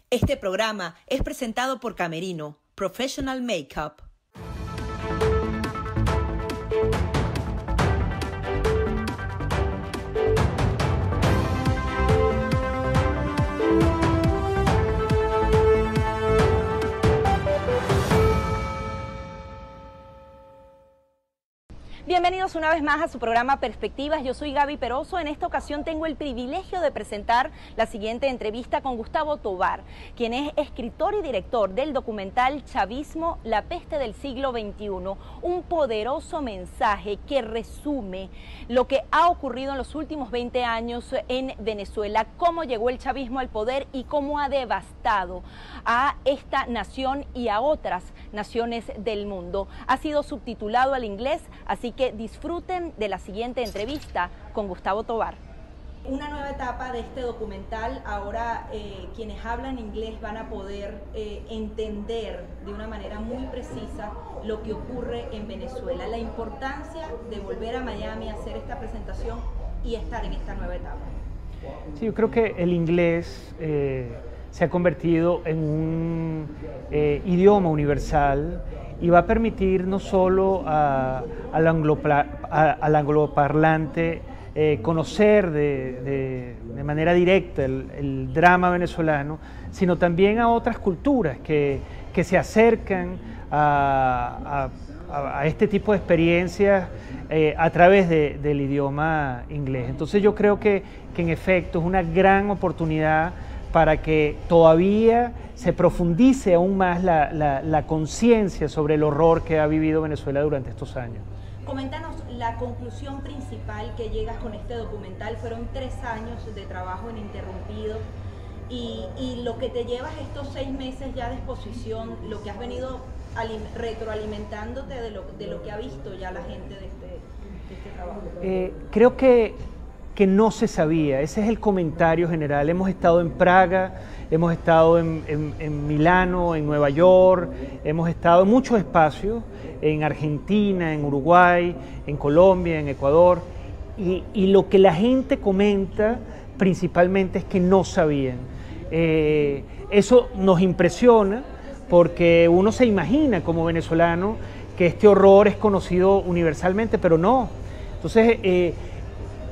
Este programa es presentado por Camerino, Professional Makeup. Bienvenidos una vez más a su programa Perspectivas. Yo soy Gaby Peroso. En esta ocasión tengo el privilegio de presentar la siguiente entrevista con Gustavo Tovar, quien es escritor y director del documental Chavismo, la peste del siglo XXI, un poderoso mensaje que resume lo que ha ocurrido en los últimos 20 años en Venezuela, cómo llegó el chavismo al poder y cómo ha devastado a esta nación y a otras naciones del mundo. Ha sido subtitulado al inglés, así que disfruten de la siguiente entrevista con Gustavo Tovar. Una nueva etapa de este documental. Ahora quienes hablan inglés van a poder entender de una manera muy precisa lo que ocurre en Venezuela, la importancia de volver a Miami a hacer esta presentación y estar en esta nueva etapa. Sí, yo creo que el inglés se ha convertido en un idioma universal y va a permitir no solo al angloparlante conocer de manera directa el drama venezolano, sino también a otras culturas que se acercan a este tipo de experiencias a través del idioma inglés. Entonces yo creo que en efecto es una gran oportunidad para que todavía se profundice aún más la conciencia sobre el horror que ha vivido Venezuela durante estos años. Coméntanos la conclusión principal que llegas con este documental. Fueron 3 años de trabajo ininterrumpido y lo que te llevas estos 6 meses ya de exposición, lo que has venido retroalimentándote de lo que ha visto ya la gente de este trabajo. Creo que no se sabía, ese es el comentario general. Hemos estado en Praga, hemos estado en Milano, en Nueva York, hemos estado en muchos espacios, en Argentina, en Uruguay, en Colombia, en Ecuador, y lo que la gente comenta principalmente es que no sabían. Eso nos impresiona porque uno se imagina como venezolano que este horror es conocido universalmente, pero no. Entonces,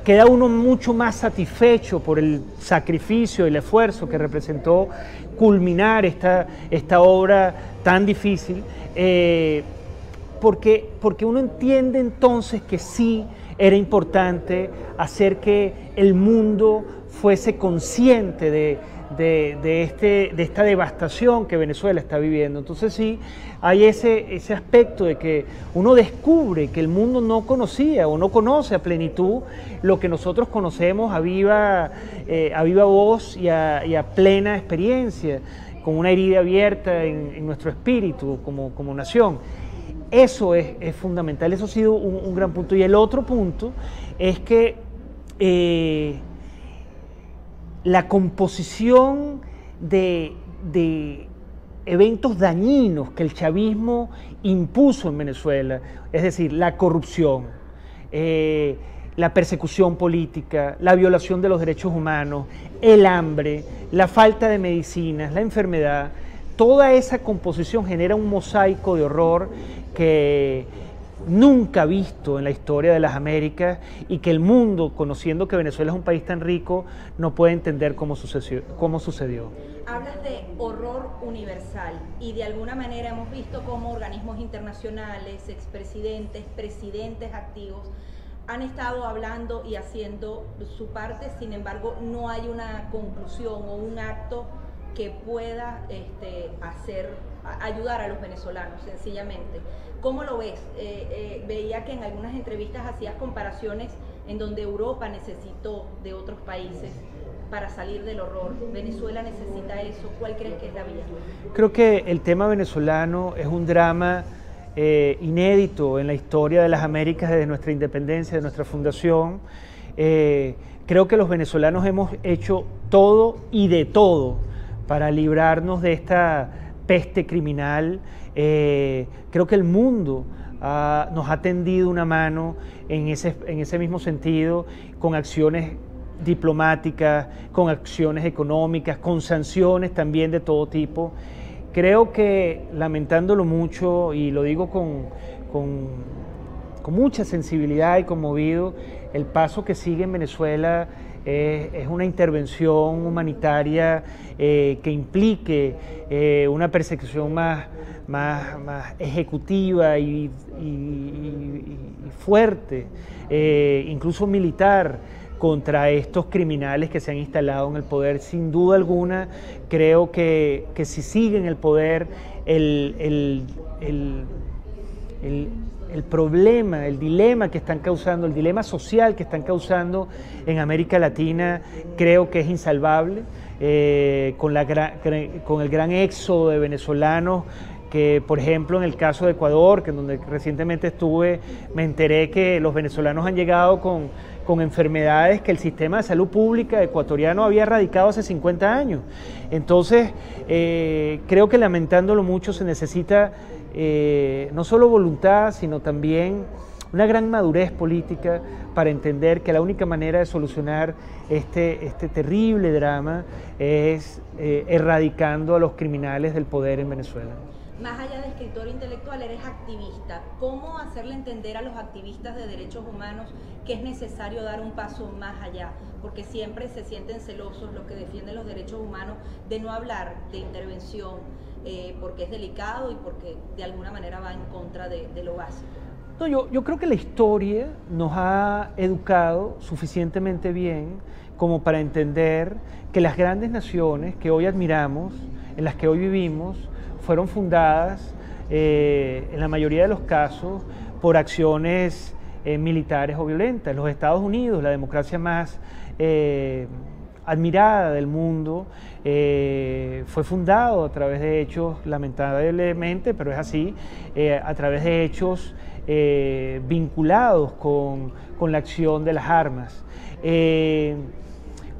queda uno mucho más satisfecho por el sacrificio y el esfuerzo que representó culminar esta obra tan difícil, porque uno entiende entonces que sí era importante hacer que el mundo fuese consciente de esta devastación que Venezuela está viviendo. Entonces sí, hay ese aspecto de que uno descubre que el mundo no conocía o no conoce a plenitud lo que nosotros conocemos a viva voz y a plena experiencia, con una herida abierta en nuestro espíritu como nación. Eso es fundamental, eso ha sido un gran punto. Y el otro punto es que la composición de eventos dañinos que el chavismo impuso en Venezuela, es decir, la corrupción, la persecución política, la violación de los derechos humanos, el hambre, la falta de medicinas, la enfermedad, toda esa composición genera un mosaico de horror que nunca visto en la historia de las Américas y que el mundo, conociendo que Venezuela es un país tan rico, no puede entender cómo sucedió. Hablas de horror universal y de alguna manera hemos visto cómo organismos internacionales, expresidentes, presidentes activos han estado hablando y haciendo su parte. Sin embargo, no hay una conclusión o un acto que pueda ayudar a los venezolanos, sencillamente. ¿Cómo lo ves? Veía que en algunas entrevistas hacías comparaciones en donde Europa necesitó de otros países para salir del horror. ¿Venezuela necesita eso? ¿Cuál crees que es la vía? Creo que el tema venezolano es un drama inédito en la historia de las Américas desde nuestra independencia, de nuestra fundación. Creo que los venezolanos hemos hecho todo y de todo para librarnos de esta peste criminal. Creo que el mundo nos ha tendido una mano en ese mismo sentido, con acciones diplomáticas, con acciones económicas, con sanciones también de todo tipo. Creo que, lamentándolo mucho, y lo digo con mucha sensibilidad y conmovido, el paso que sigue en Venezuela es una intervención humanitaria que implique una persecución más ejecutiva y fuerte, incluso militar, contra estos criminales que se han instalado en el poder. Sin duda alguna, creo que si siguen en el poder, el problema, el dilema que están causando, el dilema social que están causando en América Latina, creo que es insalvable, con el gran éxodo de venezolanos, que por ejemplo en el caso de Ecuador, que donde recientemente estuve, me enteré que los venezolanos han llegado con enfermedades que el sistema de salud pública ecuatoriano había erradicado hace 50 años. Entonces, creo que, lamentándolo mucho, se necesita no solo voluntad, sino también una gran madurez política para entender que la única manera de solucionar este terrible drama es erradicando a los criminales del poder en Venezuela. Más allá de escritor intelectual, eres activista. ¿Cómo hacerle entender a los activistas de derechos humanos que es necesario dar un paso más allá? Porque siempre se sienten celosos los que defienden los derechos humanos de no hablar de intervención, porque es delicado y porque de alguna manera va en contra de lo básico. No, yo creo que la historia nos ha educado suficientemente bien como para entender que las grandes naciones que hoy admiramos, en las que hoy vivimos, fueron fundadas en la mayoría de los casos por acciones militares o violentas. Los Estados Unidos, la democracia más admirada del mundo, fue fundado a través de hechos, lamentablemente, pero es así, a través de hechos vinculados con la acción de las armas.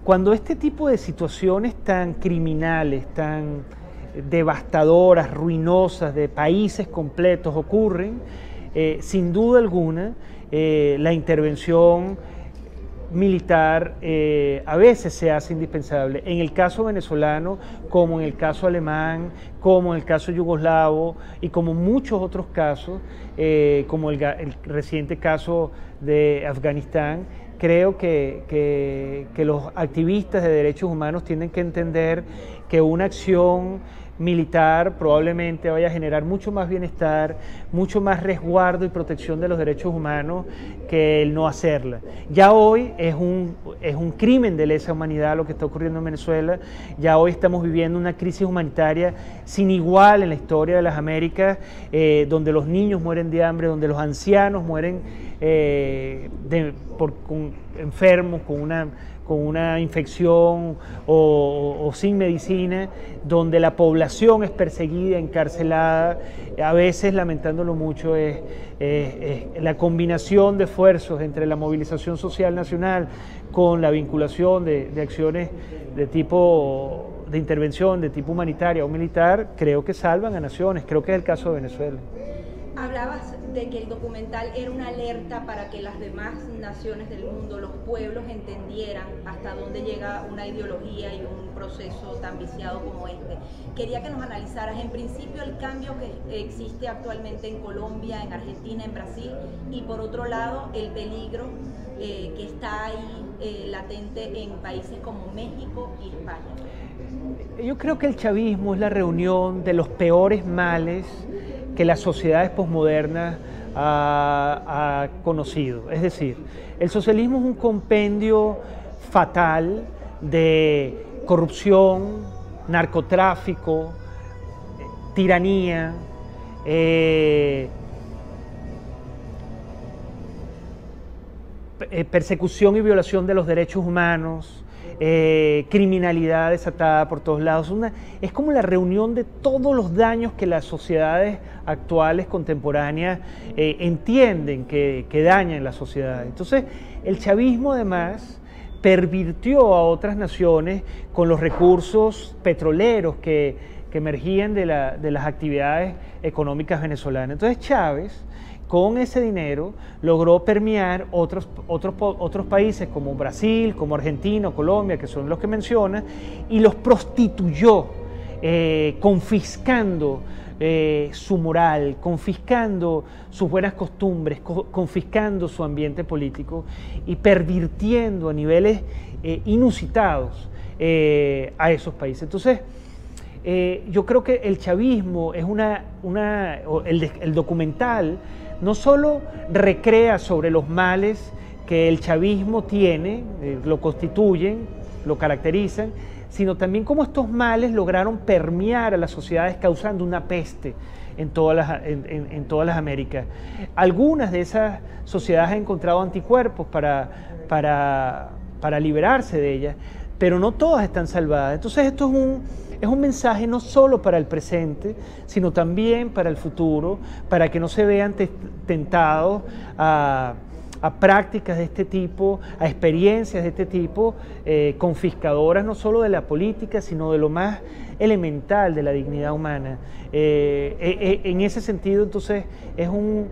Cuando este tipo de situaciones tan criminales, tan devastadoras, ruinosas de países completos ocurren, sin duda alguna, la intervención militar a veces se hace indispensable. En el caso venezolano, como en el caso alemán, como en el caso yugoslavo y como muchos otros casos, como el reciente caso de Afganistán, creo que los activistas de derechos humanos tienen que entender que una acción militar probablemente vaya a generar mucho más bienestar, mucho más resguardo y protección de los derechos humanos que el no hacerla. Ya hoy es un crimen de lesa humanidad lo que está ocurriendo en Venezuela. Ya hoy estamos viviendo una crisis humanitaria sin igual en la historia de las Américas, donde los niños mueren de hambre, donde los ancianos mueren enfermos con una infección o sin medicina, donde la población es perseguida, encarcelada. A veces, lamentándolo mucho, es la combinación de esfuerzos entre la movilización social nacional con la vinculación de acciones de tipo de intervención, de tipo humanitaria o militar, creo que salvan a naciones. Creo que es el caso de Venezuela. Hablabas de que el documental era una alerta para que las demás naciones del mundo, los pueblos, entendieran hasta dónde llega una ideología y un proceso tan viciado como este. Quería que nos analizaras, en principio, el cambio que existe actualmente en Colombia, en Argentina, en Brasil, y por otro lado, el peligro que está ahí latente en países como México y España. Yo creo que el chavismo es la reunión de los peores males que las sociedades posmodernas ha conocido. Es decir, el socialismo es un compendio fatal de corrupción, narcotráfico, tiranía, persecución y violación de los derechos humanos, criminalidad desatada por todos lados. Es como la reunión de todos los daños que las sociedades actuales, contemporáneas, entienden que dañan la sociedad. Entonces, el chavismo además pervirtió a otras naciones con los recursos petroleros que emergían de las actividades económicas venezolanas. Entonces, Chávez, con ese dinero logró permear otros países como Brasil, como Argentina, Colombia, que son los que menciona, y los prostituyó, confiscando su moral, confiscando sus buenas costumbres, confiscando su ambiente político y pervirtiendo a niveles inusitados a esos países. Entonces, yo creo que el chavismo es el documental no solo recrea sobre los males que el chavismo tiene, lo constituyen, lo caracterizan, sino también cómo estos males lograron permear a las sociedades causando una peste en todas las Américas. Algunas de esas sociedades han encontrado anticuerpos para liberarse de ellas, pero no todas están salvadas. Entonces esto es un mensaje no solo para el presente, sino también para el futuro, para que no se vean tentados a prácticas de este tipo, a experiencias de este tipo, confiscadoras no solo de la política, sino de lo más elemental de la dignidad humana. En ese sentido, entonces, es un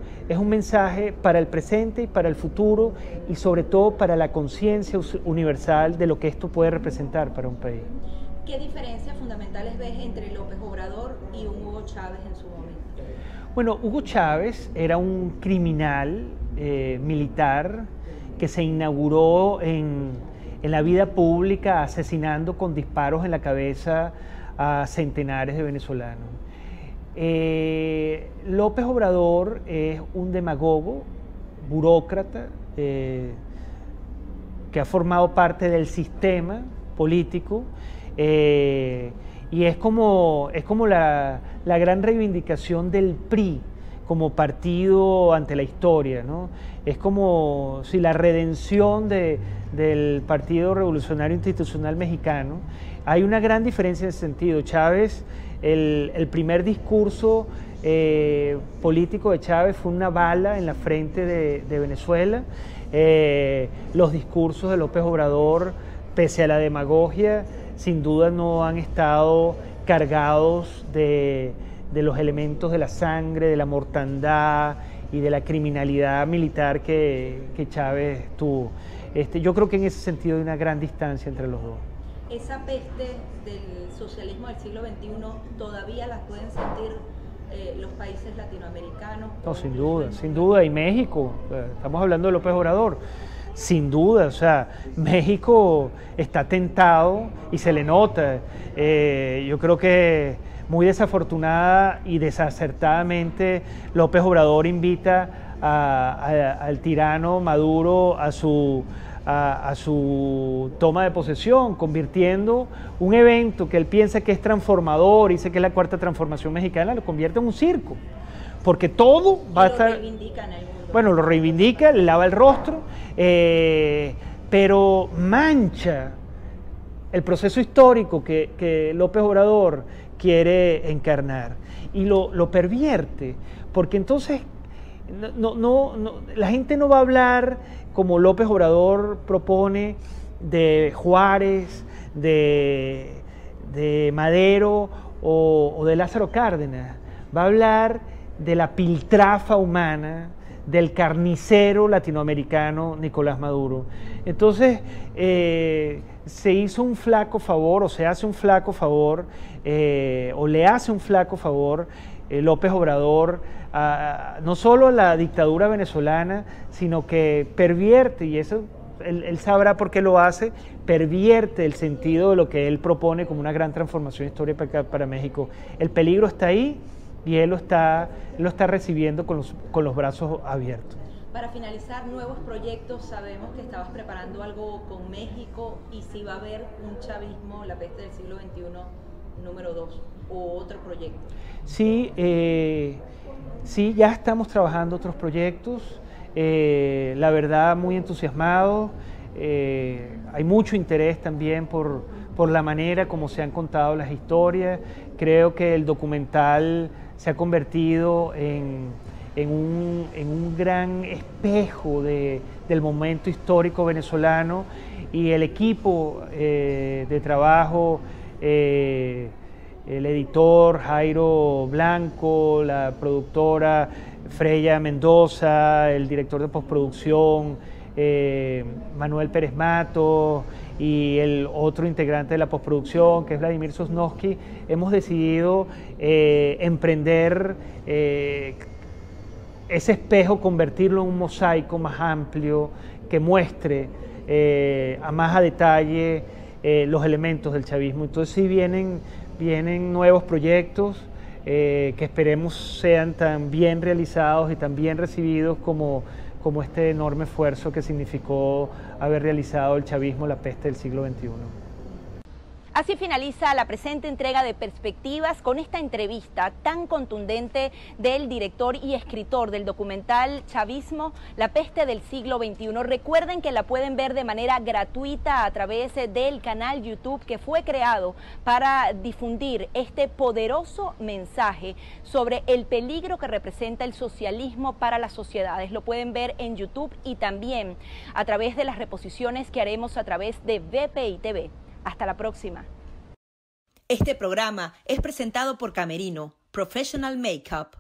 mensaje para el presente y para el futuro, y sobre todo para la conciencia universal de lo que esto puede representar para un país. ¿Qué diferencias fundamentales ves entre López Obrador y un Hugo Chávez en su momento? Bueno, Hugo Chávez era un criminal militar que se inauguró en la vida pública asesinando con disparos en la cabeza a centenares de venezolanos. López Obrador es un demagogo, burócrata, que ha formado parte del sistema político, y es como la gran reivindicación del PRI como partido ante la historia, ¿no? Es como si la redención del Partido Revolucionario Institucional Mexicano. Hay una gran diferencia en ese sentido. Chávez, el primer discurso político de Chávez fue una bala en la frente de Venezuela. Los discursos de López Obrador, pese a la demagogia, sin duda no han estado cargados de los elementos de la sangre, de la mortandad y de la criminalidad militar que Chávez tuvo. Yo creo que en ese sentido hay una gran distancia entre los dos. ¿Esa peste del socialismo del siglo XXI todavía la pueden sentir los países latinoamericanos? No, sin duda, y México, estamos hablando de López Obrador. Sin duda, o sea, México está tentado y se le nota. Yo creo que muy desafortunada y desacertadamente López Obrador invita al tirano Maduro a su toma de posesión, convirtiendo un evento que él piensa que es transformador, dice que es la cuarta transformación mexicana, lo convierte en un circo, porque todo va a estar... Lo reivindica en el mundo. Bueno, lo reivindica, le lava el rostro, pero mancha el proceso histórico que López Obrador quiere encarnar y lo pervierte, porque entonces la gente no va a hablar como López Obrador propone de Juárez, de Madero o de Lázaro Cárdenas. Va a hablar de la piltrafa humana, del carnicero latinoamericano Nicolás Maduro. Entonces, se hizo un flaco favor, o se hace un flaco favor, o le hace un flaco favor López Obrador, no solo a la dictadura venezolana, sino que pervierte, y eso él sabrá por qué lo hace, pervierte el sentido de lo que él propone como una gran transformación histórica para México. El peligro está ahí y él lo está recibiendo con los brazos abiertos. Para finalizar, nuevos proyectos, sabemos que estabas preparando algo con México, y si va a haber un chavismo, la peste del siglo XXI número 2, o otro proyecto. Sí, ya estamos trabajando otros proyectos, la verdad muy entusiasmados, hay mucho interés también por la manera como se han contado las historias. Creo que el documental se ha convertido en un gran espejo del momento histórico venezolano, y el equipo de trabajo el editor Jairo Blanco, la productora Freya Mendoza, el director de postproducción Manuel Pérez Matos y el otro integrante de la postproducción, que es Vladimir Sosnowski, hemos decidido emprender ese espejo, convertirlo en un mosaico más amplio que muestre a más a detalle los elementos del chavismo. Entonces sí vienen nuevos proyectos que esperemos sean tan bien realizados y tan bien recibidos como este enorme esfuerzo que significó haber realizado el chavismo, la peste del siglo XXI. Así finaliza la presente entrega de Perspectivas con esta entrevista tan contundente del director y escritor del documental Chavismo, la peste del siglo XXI. Recuerden que la pueden ver de manera gratuita a través del canal YouTube que fue creado para difundir este poderoso mensaje sobre el peligro que representa el socialismo para las sociedades. Lo pueden ver en YouTube y también a través de las reposiciones que haremos a través de VPI TV. Hasta la próxima. Este programa es presentado por Camerino, Professional Makeup.